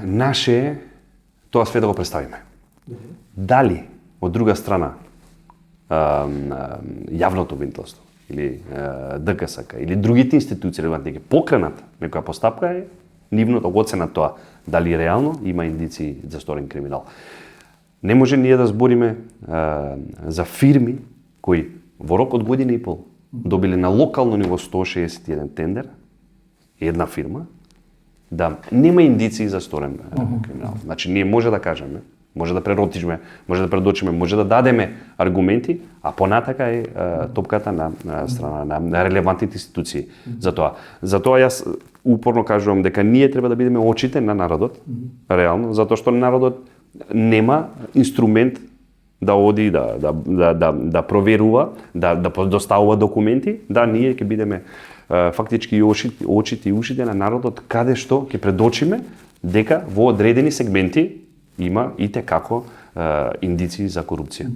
наше е тоа све да го представиме. Дали од друга страна јавното обвинителство или ДКСК или другите институции релевантни ќе покренат некоја постапка е нивната оцена тоа дали реално има индиции за сторен криминал. Не може ние да збориме за фирми кои во рок од година и пол добиле на локално ниво 161 тендер, една фирма, да нема индиции за сторен криминал. Значи ние може да кажеме, може да преротичме, може да предочиме, може да дадеме аргументи, а понатака е топката на страна на релевантните институции за тоа. Затоа јас упорно кажувам дека ние треба да бидеме очите на народот, реално, затоа што народот нема инструмент да оди да проверува, да доставува документи, да ние ќе бидеме фактички очите и ушите на народот каде што ќе предочиме дека во одредени сегменти има и те како индиции за корупција.